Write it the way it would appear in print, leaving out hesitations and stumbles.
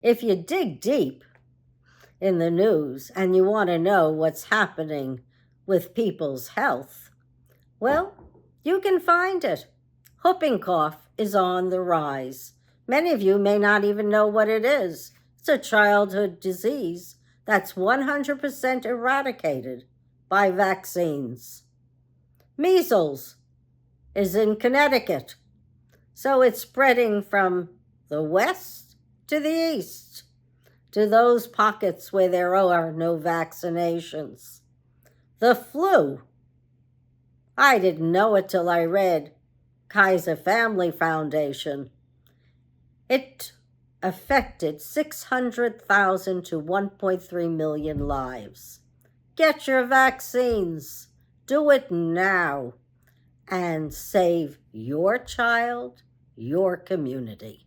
If you dig deep in the news and you want to know what's happening with people's health, well, you can find it. Whooping cough is on the rise. Many of you may not even know what it is. It's a childhood disease that's 100% eradicated by vaccines. Measles is in Connecticut, so it's spreading from the west to the east, to those pockets where there are no vaccinations. The flu, I didn't know it till I read Kaiser Family Foundation. It affected 600,000 to 1.3 million lives. Get your vaccines. Do it now and save your child, your community.